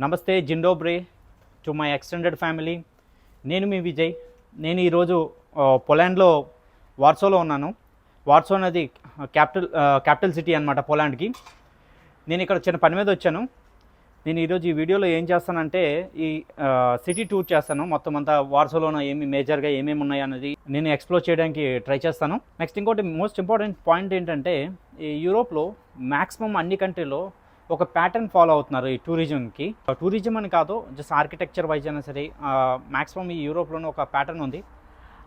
నమస్తే జిండోబ్రే to my extended family. నేను మీ విజయ్. నేను ఈరోజు పోలాండ్లో వార్సోలో ఉన్నాను. వార్సో అనేది క్యాపిటల్ సిటీ అనమాట పోలాండ్కి. నేను ఇక్కడ చిన్న పని మీద వచ్చాను. నేను ఈరోజు ఈ వీడియోలో ఏం చేస్తానంటే ఈ సిటీ టూర్ చేస్తాను. మొత్తం అంతా వార్సోలోన మేజర్గా ఏమేమి ఉన్నాయి అనేది నేను ఎక్స్ప్లోర్ చేయడానికి ట్రై చేస్తాను. నెక్స్ట్ ఇంకోటి మోస్ట్ ఇంపార్టెంట్ పాయింట్ ఏంటంటే ఈ యూరోప్లో మ్యాక్సిమం అన్ని కంట్రీలో ఒక ప్యాటర్న్ ఫాలో అవుతున్నారు ఈ టూరిజంకి. టూరిజం అని కాదు, జస్ట్ ఆర్కిటెక్చర్ వైజ్ అయినా సరే మ్యాక్సిమం ఈ యూరోప్లోనే ఒక ప్యాటర్న్ ఉంది.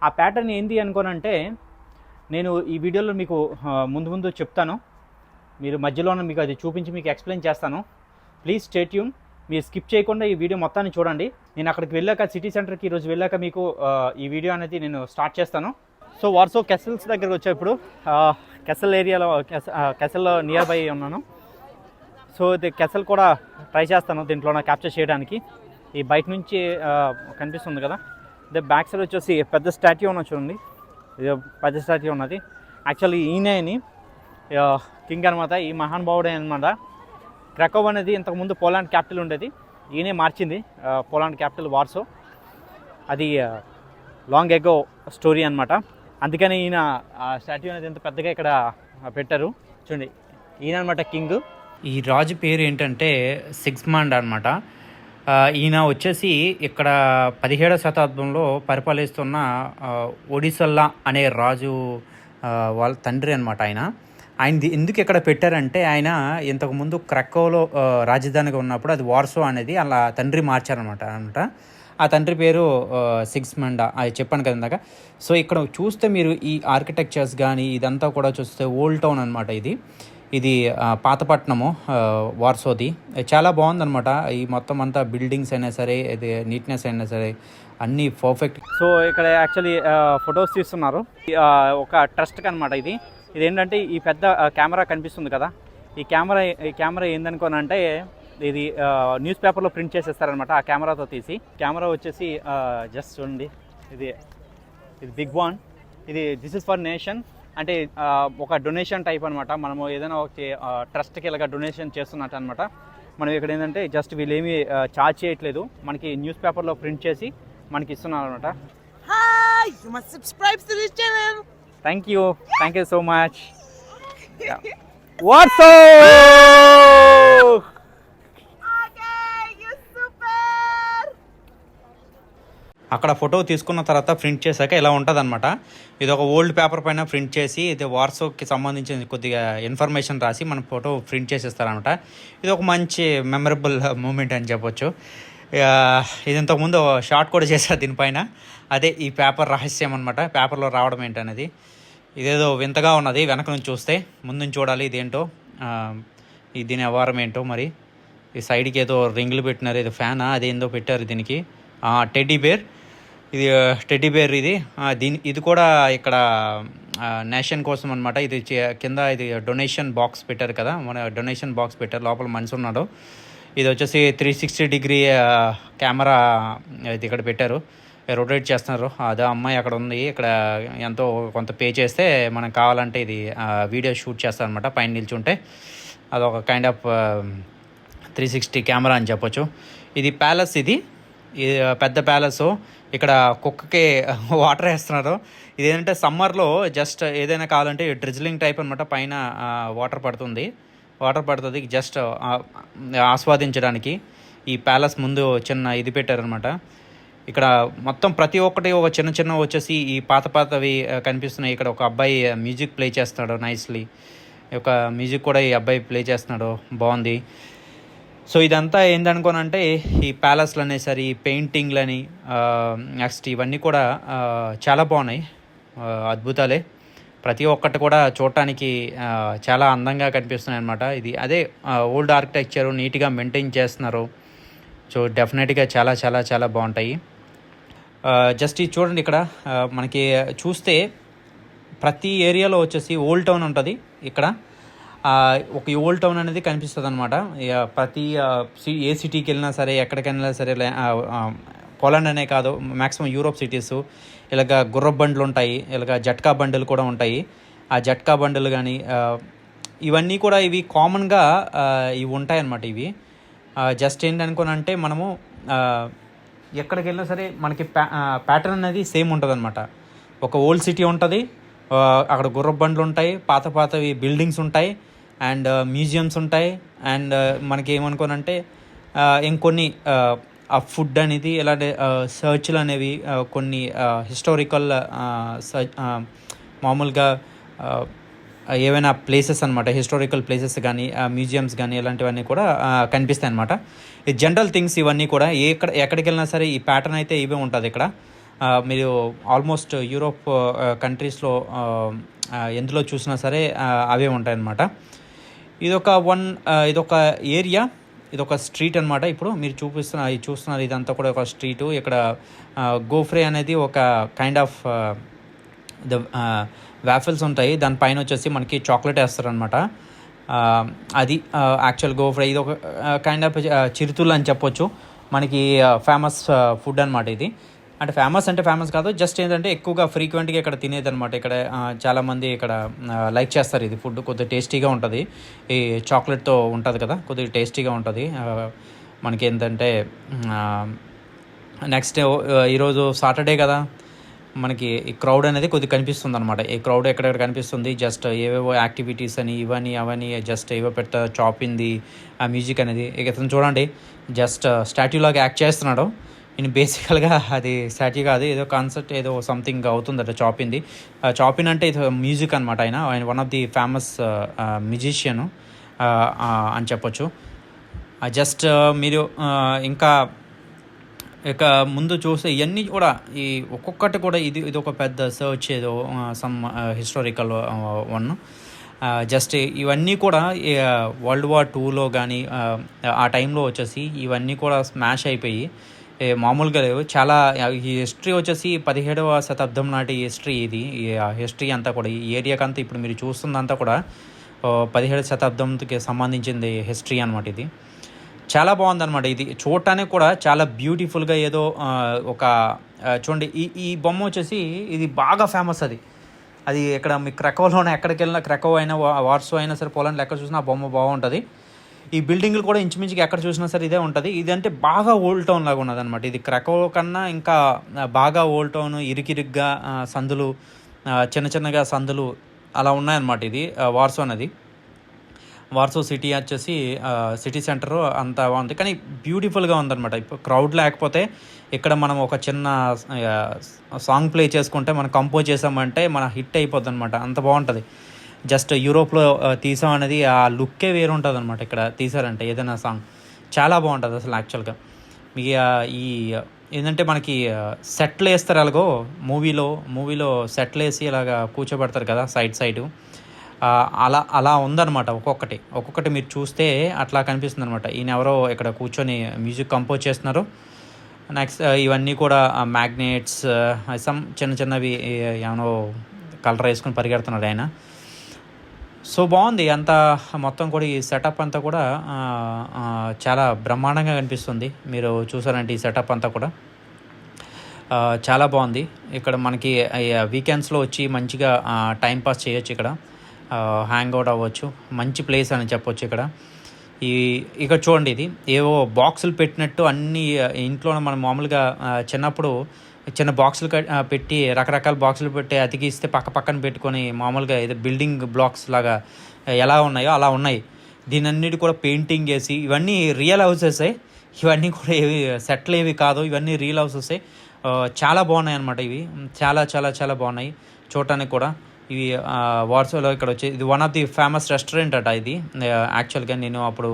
ఆ ప్యాటర్న్ ఏంటి అనుకోనంటే నేను ఈ వీడియోలో మీకు ముందు చెప్తాను. మీరు మధ్యలోనే మీకు అది చూపించి మీకు ఎక్స్ప్లెయిన్ చేస్తాను. Please stay tune. మీరు స్కిప్ చేయకుండా ఈ వీడియో మొత్తాన్ని చూడండి. నేను అక్కడికి వెళ్ళాక సిటీ సెంటర్కి ఈరోజు వెళ్ళాక మీకు ఈ వీడియో అనేది నేను స్టార్ట్ చేస్తాను. సో వార్సో కెసల్స్ దగ్గరకు వచ్చా. ఇప్పుడు కెసల్ ఏరియాలో కెసల్లో నియర్ బై ఉన్నాను. సో ఇది కెసల్ కూడా ట్రై చేస్తాను దీంట్లో నా క్యాప్చర్ చేయడానికి. ఈ బయట నుంచి కనిపిస్తుంది కదా, ఇదే బ్యాక్ సైడ్ వచ్చేసి పెద్ద స్టాట్యూ ఉన్నది చూడండి. ఇది పెద్ద స్టాట్యూ ఉన్నది. యాక్చువల్లీ ఈయనని కింగ్ అనమాట, ఈ మహానుభావుడే అనమాట. క్రాకోవ్ అనేది ఇంతకుముందు పోలాండ్ క్యాపిటల్ ఉండేది, ఈయనే మార్చింది పోలాండ్ క్యాపిటల్ వార్సో. అది లాంగ్ ఎగో స్టోరీ అనమాట. అందుకని ఈయన స్టాట్యూ అనేది ఎంత పెద్దగా ఇక్కడ పెట్టారు చూడండి. ఈయన అనమాట కింగ్. ఈ రాజు పేరు ఏంటంటే సిగ్స్మాండ్ అనమాట. ఈయన వచ్చేసి ఇక్కడ 17వ శతాబ్దంలో పరిపాలిస్తున్న ఒడిసల్లా అనే రాజు వాళ్ళ తండ్రి అనమాట. ఆయన ఎందుకు ఇక్కడ పెట్టారంటే ఆయన ఇంతకుముందు క్రాకోవ్లో రాజధానిగా ఉన్నప్పుడు అది వార్సో అనేది అలా తండ్రి మార్చారనమాట. ఆ తండ్రి పేరు సిగ్స్మాండ్, అది చెప్పాను కదా ఇందాక. సో ఇక్కడ చూస్తే మీరు ఈ ఆర్కిటెక్చర్స్ కానీ ఇదంతా కూడా చూస్తే ఓల్డ్ టౌన్ అనమాట. ఇది పాతపట్నము వార్సోది. చాలా బాగుందనమాట. ఈ మొత్తం అంతా బిల్డింగ్స్ అయినా సరే, ఇది నీట్నెస్ అయినా సరే అన్నీ పర్ఫెక్ట్. సో ఇక్కడ యాక్చువల్లీ ఫొటోస్ తీస్తున్నారు. ఒక ట్రస్ట్కి అనమాట ఇది. ఇదేంటంటే ఈ పెద్ద కెమెరా కనిపిస్తుంది కదా, ఈ కెమెరా ఏందనుకోనంటే ఇది న్యూస్ పేపర్లో ప్రింట్ చేసేస్తారనమాట. ఆ కెమెరాతో తీసి, కెమెరా వచ్చేసి జస్ట్ చూడండి, ఇది big one. This is for nation. అంటే ఒక డొనేషన్ టైప్ అనమాట. మనము ఏదైనా ఒక ట్రస్ట్కి ఇలాగ డొనేషన్ చేస్తున్నట్టు అనమాట. మనం ఇక్కడ ఏంటంటే జస్ట్ వీళ్ళు ఏమీ ఛార్జ్ చేయట్లేదు, మనకి న్యూస్ పేపర్లో ప్రింట్ చేసి మనకి ఇస్తున్నారు అనమాట. Thank you so much. వాట్సో అక్కడ ఫోటో తీసుకున్న తర్వాత ప్రింట్ చేశాక ఇలా ఉంటుంది అనమాట. ఇది ఒక ఓల్డ్ పేపర్ పైన ప్రింట్ చేసి ఇది వార్సోకి సంబంధించిన కొద్దిగా ఇన్ఫర్మేషన్ రాసి మన ఫోటో ప్రింట్ చేసేస్తారనమాట. ఇది ఒక మంచి మెమరబుల్ మూమెంట్ అని చెప్పొచ్చు. ఇది ఇంతకుముందు షార్ట్ కూడా చేశారు దీనిపైన. అదే ఈ పేపర్ రహస్యం అనమాట, పేపర్లో రావడం ఏంటనేది. ఇదేదో వింతగా ఉన్నది వెనక నుంచి చూస్తే. ముందు నుంచి చూడాలి ఇదేంటో, దీని వ్యవహారం ఏంటో. మరి ఈ సైడ్కి ఏదో రింగులు పెట్టినారు, ఏదో ఫ్యానా అదేందో పెట్టారు దీనికి. టెడ్డీ బేర్, ఇది టెడ్డీ బేర్. ఇది కూడా ఇక్కడ నేషన్ కోసం అనమాట. ఇది కింద ఇది డొనేషన్ బాక్స్ పెట్టారు కదా, మన డొనేషన్ బాక్స్ పెట్టారు, లోపల మనిషి ఉన్నాడు. ఇది వచ్చేసి 360 డిగ్రీ కెమెరా ఇది ఇక్కడ పెట్టారు, రొటేట్ చేస్తున్నారు. అదే అమ్మాయి అక్కడ ఉంది. ఇక్కడ ఎంతో కొంత పే చేస్తే మనం కావాలంటే ఇది వీడియో షూట్ చేస్తారు అనమాట పైన నిల్చుంటే. అదొక కైండ్ ఆఫ్ 360 కెమెరా అని చెప్పొచ్చు. ఇది ప్యాలెస్, ఇది పెద్ద ప్యాలెస్. ఇక్కడ కుక్కకి వాటర్ వేస్తున్నారు. ఇదేంటంటే సమ్మర్లో జస్ట్ ఏదైనా కావాలంటే డ్రిజ్లింగ్ టైప్ అనమాట. పైన వాటర్ పడుతుంది జస్ట్ ఆస్వాదించడానికి. ఈ ప్యాలెస్ ముందు చిన్న ఇది పెట్టారనమాట. ఇక్కడ మొత్తం ప్రతి ఒక్కటి ఒక చిన్న వచ్చేసి ఈ పాతవి కనిపిస్తున్నాయి. ఇక్కడ ఒక అబ్బాయి మ్యూజిక్ ప్లే చేస్తున్నాడు నైస్లీ. ఒక మ్యూజిక్ కూడా ఈ అబ్బాయి ప్లే చేస్తున్నాడు, బాగుంది. సో ఇదంతా ఏందనుకోనంటే ఈ ప్యాలెస్లు అనేసరి, ఈ పెయింటింగ్లని, నెక్స్ట్ ఇవన్నీ కూడా చాలా బాగున్నాయి, అద్భుతాలే. ప్రతి ఒక్కటి కూడా చూడటానికి చాలా అందంగా కనిపిస్తున్నాయి అనమాట. ఇది అదే ఓల్డ్ ఆర్కిటెక్చరు నీట్గా మెయింటైన్ చేస్తున్నారు. సో డెఫినెట్గా చాలా చాలా చాలా బాగుంటాయి. జస్ట్ ఇది చూడండి. ఇక్కడ మనకి చూస్తే ప్రతి ఏరియాలో వచ్చేసి ఓల్డ్ టౌన్ ఉంటుంది. ఇక్కడ ఒక ఓల్డ్ టౌన్ అనేది కనిపిస్తుంది అనమాట. ప్రతి ఏ సిటీకి వెళ్ళినా సరే, ఎక్కడికి వెళ్ళినా సరే, పోలాండ్ అనే కాదు మ్యాక్సిమం యూరోప్ సిటీస్ ఇలాగ గుర్రపు బండ్లు ఉంటాయి, ఇలాగ జట్కా బండ్లు కూడా ఉంటాయి. ఆ జట్కా బండ్లు కానీ ఇవన్నీ కూడా ఇవి కామన్గా ఇవి ఉంటాయన్నమాట. ఇవి జస్ట్ ఏంటనుకోనంటే మనము ఎక్కడికి వెళ్ళినా సరే మనకి ప్యాటర్న్ అనేది సేమ్ ఉంటుందన్నమాట. ఒక ఓల్డ్ సిటీ ఉంటుంది, అక్కడ గుర్రపు బండ్లు ఉంటాయి, పాతవి బిల్డింగ్స్ ఉంటాయి, అండ్ మ్యూజియంస్ ఉంటాయి, అండ్ మనకి ఏమనుకోనంటే ఇంకొన్ని ఆ ఫుడ్ అనేది ఇలాంటి సర్చ్లు అనేవి కొన్ని హిస్టారికల్ మామూలుగా ఏవైనా ప్లేసెస్ అనమాట, హిస్టారికల్ ప్లేసెస్ కానీ మ్యూజియంస్ కానీ ఇలాంటివన్నీ కూడా కనిపిస్తాయి అనమాట. ఈ జనరల్ థింగ్స్ ఇవన్నీ కూడా ఎక్కడికి వెళ్ళినా సరే ఈ ప్యాటర్న్ అయితే ఇవే ఉంటుంది ఇక్కడ. మీరు ఆల్మోస్ట్ యూరోప్ కంట్రీస్లో ఎందులో చూసినా సరే అవే ఉంటాయి అన్నమాట. ఇదొక ఏరియా, ఇదొక స్ట్రీట్ అనమాట. ఇప్పుడు మీరు చూస్తున్నారు ఇదంతా కూడా ఒక స్ట్రీటు. ఇక్కడ గోఫ్రే అనేది ఒక కైండ్ ఆఫ్ వాఫిల్స్ ఉంటాయి, దానిపైన వచ్చేసి మనకి చాక్లెట్ వేస్తారనమాట. అది యాక్చువల్ గోఫ్రే. ఇది ఒక కైండ్ ఆఫ్ చిరుతులు అని చెప్పొచ్చు. మనకి ఫేమస్ ఫుడ్ అనమాట ఇది. అంటే ఫేమస్ కాదు, జస్ట్ ఏంటంటే ఎక్కువగా ఫ్రీక్వెంట్గా ఇక్కడ తినేది అనమాట. ఇక్కడ చాలామంది ఇక్కడ లైక్ చేస్తారు. ఇది ఫుడ్ కొద్దిగా టేస్టీగా ఉంటుంది, ఈ చాక్లెట్తో ఉంటుంది కదా, కొద్దిగా టేస్టీగా ఉంటుంది. మనకి ఏంటంటే నెక్స్ట్ ఈరోజు సాటర్డే కదా, మనకి ఈ క్రౌడ్ అనేది కొద్దిగా కనిపిస్తుంది అనమాట. ఈ క్రౌడ్ ఎక్కడెక్కడ కనిపిస్తుంది, జస్ట్ ఏవేవో యాక్టివిటీస్ అని ఇవన్నీ అవన్నీ జస్ట్ ఏవో చాపింది ఆ మ్యూజిక్ అనేది. ఇతను చూడండి జస్ట్ స్టాట్యూ లాగా యాక్ట్ చేస్తున్నాడు. ఈయన బేసికల్గా అది స్టాట్యూ కాదు, ఏదో కాన్సర్ట్ ఏదో సంథింగ్ అవుతుందట. చాపిన్ అంటే ఇది మ్యూజిక్ అనమాట. ఆయన one of the famous musician అని చెప్పొచ్చు. జస్ట్ మీరు ఇంకా ఇక ముందు చూస్తే ఇవన్నీ కూడా ఈ ఒక్కొక్కటి కూడా ఇది ఒక పెద్ద సర్చ్, ఏదో సమ్ హిస్టారికల్ వన్. జస్ట్ ఇవన్నీ కూడా వరల్డ్ వార్ 2లో కానీ ఆ టైంలో వచ్చేసి ఇవన్నీ కూడా స్మాష్ అయిపోయి మామూలుగా లేవు. చాలా ఈ హిస్టరీ వచ్చేసి 17వ శతాబ్దం నాటి హిస్టరీ ఇది. ఈ హిస్టరీ అంతా కూడా ఈ ఏరియాకంతా ఇప్పుడు మీరు చూస్తుందంతా కూడా 17వ శతాబ్దంకి సంబంధించింది హిస్టరీ అనమాట. ఇది చాలా బాగుందన్నమాట. ఇది చూడటానికి కూడా చాలా బ్యూటిఫుల్గా ఏదో ఒక చూడండి. ఈ బొమ్మ వచ్చేసి ఇది బాగా ఫేమస్. అది ఇక్కడ మీ క్రకోలోనే ఎక్కడికి వెళ్ళినా, క్రకో అయినా వార్సో అయినా సరే, పోలాండ్లో ఎక్కడ చూసినా ఆ బొమ్మ బాగుంటుంది. ఈ బిల్డింగ్లు కూడా ఇంచుమించుగా ఎక్కడ చూసినా సరే ఇదే ఉంటుంది. ఇది అంటే బాగా ఓల్డ్ టౌన్ లాగా ఉన్నది అనమాట. ఇది క్రకో కన్నా ఇంకా బాగా ఓల్డ్ టౌన్, ఇరుకిరుగ్గా సందులు, చిన్నగా సందులు అలా ఉన్నాయన్నమాట. ఇది వార్సో అనేది. వార్సో సిటీ వచ్చేసి సిటీ సెంటర్ అంతా బాగుంది, కానీ బ్యూటిఫుల్గా ఉందన్నమాట. ఇప్పుడు క్రౌడ్ లేకపోతే ఇక్కడ మనం ఒక చిన్న సాంగ్ ప్లే చేసుకుంటే మనం కంపోజ్ చేసామంటే మన హిట్ అయిపోద్ది అనమాట. అంత బాగుంటుంది. జస్ట్ యూరోప్లో తీసామనేది ఆ లుక్కే వేరు ఉంటుంది అనమాట. ఇక్కడ తీసారంటే ఏదైనా సాంగ్ చాలా బాగుంటుంది అసలు. యాక్చువల్గా మీకు ఈ ఏంటంటే మనకి సెట్లు వేస్తారు అలాగో, మూవీలో సెట్లు వేసి ఇలాగా కూర్చోబెడతారు కదా సైడు. అలా ఉందన్నమాట. ఒక్కొక్కటి మీరు చూస్తే అట్లా కనిపిస్తుంది అనమాట. ఈయన ఎవరో ఇక్కడ కూర్చొని మ్యూజిక్ కంపోజ్ చేస్తున్నారు. నెక్స్ట్ ఇవన్నీ కూడా మ్యాగ్నెట్స్, సమ్ చిన్నవి ఏమో కలర్ వేసుకొని పరిగెడుతున్నాడు ఆయన. సో బాగుంది అంతా. మొత్తం కూడా ఈ సెటప్ అంతా కూడా చాలా బ్రహ్మాండంగా కనిపిస్తుంది. మీరు చూసారంటే ఈ సెటప్ అంతా కూడా చాలా బాగుంది. ఇక్కడ మనకి వీకెండ్స్లో వచ్చి మంచిగా టైంపాస్ చేయొచ్చు, ఇక్కడ హ్యాంగ్ అవుట్ అవ్వచ్చు. మంచి ప్లేస్ అని చెప్పొచ్చు. ఇక్కడ చూడండి, ఇది ఏవో బాక్సులు పెట్టినట్టు అన్ని ఇంట్లో మనం మామూలుగా చిన్నప్పుడు చిన్న బాక్సులు పెట్టి రకరకాల బాక్సులు పెట్టి అతికిస్తే పక్కన పెట్టుకొని మామూలుగా ఏదో బిల్డింగ్ బ్లాక్స్ లాగా ఎలా ఉన్నాయో అలా ఉన్నాయి. దీని అన్నిటి కూడా పెయింటింగ్ వేసి, ఇవన్నీ రియల్ హౌసెసే. ఇవన్నీ కూడా ఏవి సెట్లు ఏవి కాదు, ఇవన్నీ రియల్ హౌసెసే. చాలా బాగున్నాయి అన్నమాట. ఇవి చాలా చాలా చాలా బాగున్నాయి చూడటానికి కూడా. ఇవి వార్సోలో ఇక్కడ వచ్చి ఇది one of the famous restaurant అట. ఇది యాక్చువల్గా నేను అప్పుడు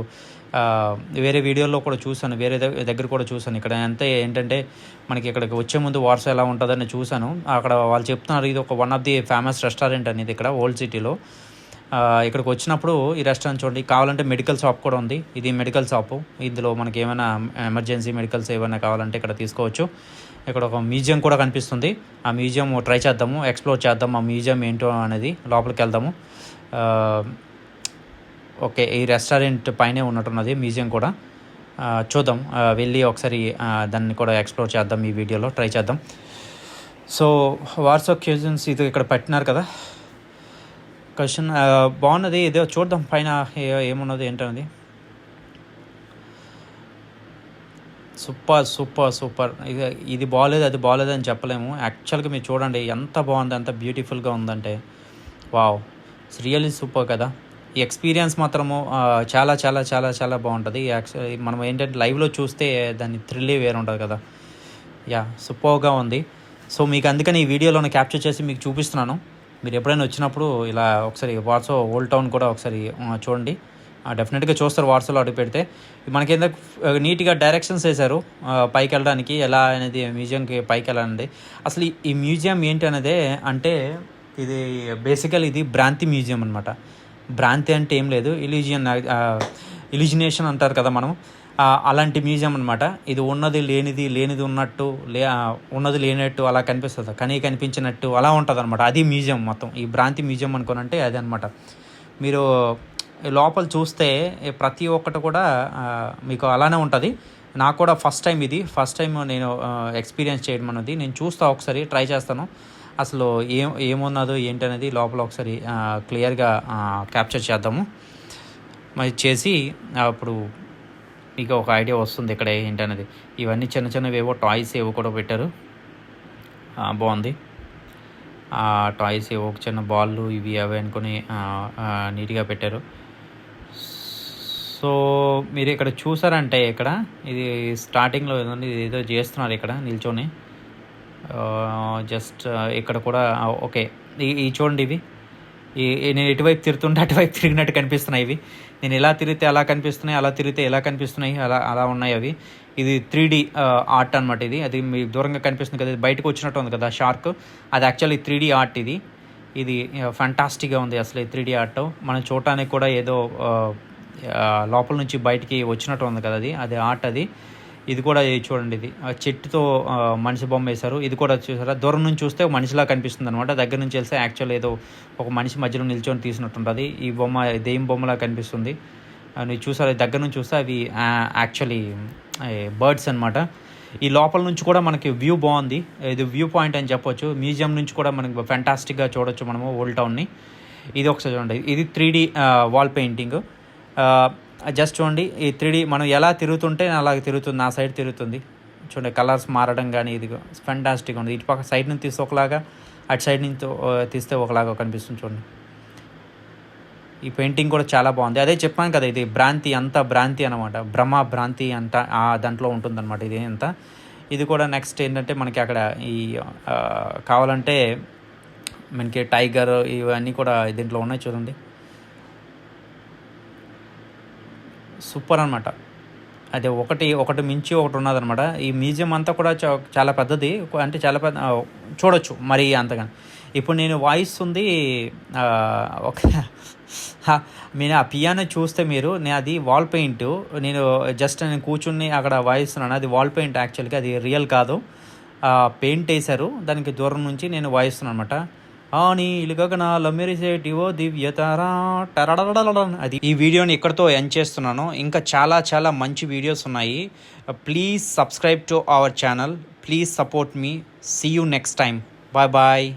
వేరే వీడియోలో కూడా చూసాను, వేరే దగ్గర కూడా చూసాను. ఇక్కడ అంతే ఏంటంటే మనకి ఇక్కడికి వచ్చే ముందు వార్సో ఎలా ఉంటుందని చూసాను. అక్కడ వాళ్ళు చెప్తున్నారు ఇది ఒక one of the famous restaurant అనేది ఇక్కడ ఓల్డ్ సిటీలో. ఇక్కడికి వచ్చినప్పుడు ఈ రెస్టారెంట్ చూడండి. కావాలంటే మెడికల్ షాప్ కూడా ఉంది. ఇది మెడికల్ షాపు. ఇందులో మనకి ఏమైనా ఎమర్జెన్సీ మెడికల్స్ ఏమైనా కావాలంటే ఇక్కడ తీసుకోవచ్చు. ఇక్కడ ఒక మ్యూజియం కూడా కనిపిస్తుంది. ఆ మ్యూజియం ట్రై చేద్దాము, ఎక్స్ప్లోర్ చేద్దాం. ఆ మ్యూజియం ఏంటో అనేది లోపలికి వెళ్దాము. ఓకే, ఈ రెస్టారెంట్ పైనే ఉన్నట్టున్నది మ్యూజియం కూడా. చూద్దాం, వెళ్ళి ఒకసారి దాన్ని కూడా ఎక్స్ప్లోర్ చేద్దాం. ఈ వీడియోలో ట్రై చేద్దాం. సో వార్సో క్యూజిన్స్ ఇది ఇక్కడ పెట్టినారు కదా బాగున్నది. ఏదో చూద్దాం పైన ఏమున్నది ఏంటన్నది. Super super super. ఇది బాగోలేదు అది బాగోలేదు అని చెప్పలేము. యాక్చువల్గా మీరు చూడండి ఎంత బాగుంది, ఎంత బ్యూటిఫుల్గా ఉందంటే వావ్, ఇట్స్ రియల్లీ సూపర్ కదా. ఈ ఎక్స్పీరియన్స్ మాత్రము చాలా చాలా చాలా చాలా బాగుంటుంది. యాక్చువల్లీ మనం ఏంటంటే లైవ్లో చూస్తే దాని థ్రిల్లే వేరు ఉంటుంది కదా. సూపర్గా ఉంది. సో మీకు అందుకని ఈ వీడియోలో క్యాప్చర్ చేసి మీకు చూపిస్తున్నాను. మీరు ఎప్పుడైనా వచ్చినప్పుడు ఇలా ఒకసారి వార్సో ఓల్డ్ టౌన్ కూడా ఒకసారి చూడండి. డెఫినెట్గా చూస్తారు వార్సోలో అడుగు పెడితే. మనకి ఏందో నీట్గా డైరెక్షన్స్ వేశారు పైకి వెళ్ళడానికి, ఎలా అనేది మ్యూజియంకి పైకి వెళ్ళాలండి. అసలు ఈ మ్యూజియం ఏంటి అనేది అంటే ఇది బేసికల్ ఇది భ్రాంతి మ్యూజియం అనమాట. భ్రాంతి అంటే ఏం లేదు, ఇల్యూజినేషన్ అంటారు కదా మనం, అలాంటి మ్యూజియం అనమాట. ఇది ఉన్నది లేనిది, లేనిది ఉన్నట్టు, ఉన్నది లేనట్టు అలా కనిపిస్తుంది, కనిపించినట్టు అలా ఉంటుంది అనమాట. అది మ్యూజియం మొత్తం. ఈ భ్రాంతి మ్యూజియం అనుకోనంటే అది అనమాట. మీరు లోపల చూస్తే ప్రతి ఒక్కటి కూడా మీకు అలానే ఉంటుంది. నాకు కూడా ఫస్ట్ టైం నేను ఎక్స్పీరియన్స్ చేయడం అనేది. నేను చూస్తా, ఒకసారి ట్రై చేస్తాను అసలు ఏమున్నదో ఏంటనేది లోపల ఒకసారి క్లియర్గా క్యాప్చర్ చేద్దాము. మరి చేసి అప్పుడు మీకు ఒక ఐడియా వస్తుంది ఇక్కడ ఏంటనేది. ఇవన్నీ చిన్న చిన్నవి ఏవో టాయ్స్ ఏవో కూడా పెట్టారు, బాగుంది. టాయ్స్ ఏవో చిన్న బాళ్ళు ఇవి అవి అనుకొని నీట్గా పెట్టారు. సో మీరు ఇక్కడ చూసారంటే ఇక్కడ ఇది స్టార్టింగ్లో ఏదో చేస్తున్నారు ఇక్కడ నిల్చొని. జస్ట్ ఇక్కడ కూడా ఓకే. ఈ చూడండి, ఇవి నేను ఎటువైపు తిరుగుతుంటే అటువైపు తిరిగినట్టు కనిపిస్తున్నాయి. ఇవి నేను ఎలా తిరిగితే అలా కనిపిస్తున్నాయి, అలా తిరిగితే ఎలా కనిపిస్తున్నాయి, అలా ఉన్నాయి అవి. ఇది 3D ఆర్ట్ అనమాట. అది మీ దూరంగా కనిపిస్తుంది కదా, బయటకు వచ్చినట్టు ఉంది కదా షార్క్, అది యాక్చువల్లీ 3D ఆర్ట్. ఇది ఫ్యాంటాస్టిక్గా ఉంది అసలు. ఈ 3D ఆర్ట్ మనం చూడటానికి కూడా ఏదో లోపల నుంచి బయటికి వచ్చినట్టు ఉంది కదా, అది ఆర్ట్. ఇది కూడా చూడండి, ఇది చెట్టుతో మనిషి బొమ్మ వేశారు. ఇది కూడా చూసారా, దూరం నుంచి చూస్తే మనిషిలా కనిపిస్తుంది అనమాట, దగ్గర నుంచి వెళ్తే యాక్చువల్ ఏదో ఒక మనిషి మధ్యలో నిల్చొని తీసినట్టుంటుంది. ఈ బొమ్మ దెయ్యం బొమ్మలా కనిపిస్తుంది. మీరు చూసారా, దగ్గర నుంచి చూస్తే అవి యాక్చువల్లీ బర్డ్స్ అనమాట. ఈ లోపల నుంచి కూడా మనకి వ్యూ బాగుంది. ఇది వ్యూ పాయింట్ అని చెప్పొచ్చు. మ్యూజియం నుంచి కూడా మనకి ఫ్యాంటాస్టిక్గా చూడొచ్చు మనము ఓల్డ్ టౌన్ని. ఇది ఒకసారి చూడండి, ఇది 3D వాల్ పెయింటింగ్. జస్ట్ చూడండి, ఈ 3D మనం ఎలా తిరుగుతుంటే అలాగే తిరుగుతుంది, నా సైడ్ తిరుగుతుంది చూడండి. కలర్స్ మారడం కానీ ఇది ఫ్యాంటాస్టిక్ ఉంది. ఇటు పక్క సైడ్ నుంచి తీస్తే ఒకలాగా, అటు సైడ్ నుంచి తీస్తే ఒకలాగా కనిపిస్తుంది చూడండి. ఈ పెయింటింగ్ కూడా చాలా బాగుంది. అదే చెప్పాను కదా, ఇది భ్రాంతి, అంతా భ్రాంతి అనమాట, భ్రాంతి అంట దాంట్లో ఉంటుందన్నమాట ఇది అంతా. ఇది కూడా నెక్స్ట్ ఏంటంటే మనకి అక్కడ ఈ కావాలంటే మనకి టైగర్ ఇవన్నీ కూడా దీంట్లో ఉన్నాయి చూడండి. సూపర్ అనమాట. అదే ఒకటి మించి ఒకటి ఉన్నదనమాట. ఈ మ్యూజియం అంతా కూడా చాలా పెద్దది, అంటే చాలా పెద్ద చూడొచ్చు మరి అంతగా. ఇప్పుడు నేను వాయిస్ ఉంది ఒక నేను ఆ పియానో చూస్తే నేను అది వాల్ పెయింట్, నేను జస్ట్ నేను కూర్చుని అక్కడ వాయిస్తున్నాను, అది వాల్ పెయింట్ యాక్చువల్గా, అది రియల్ కాదు, పెయింట్ వేశారు దానికి దూరం నుంచి నేను వాయిస్తున్నాను అనమాట. అని ఇలుగగనాల మెరిసేటివో దివ్యతారా టరడడడడన్. అది ఈ వీడియోని ఇక్కడితో ఎండ్ చేస్తున్నాను. ఇంకా చాలా చాలా మంచి వీడియోస్ ఉన్నాయి. Please subscribe to our channel. Please support me. See you next time. Bye bye.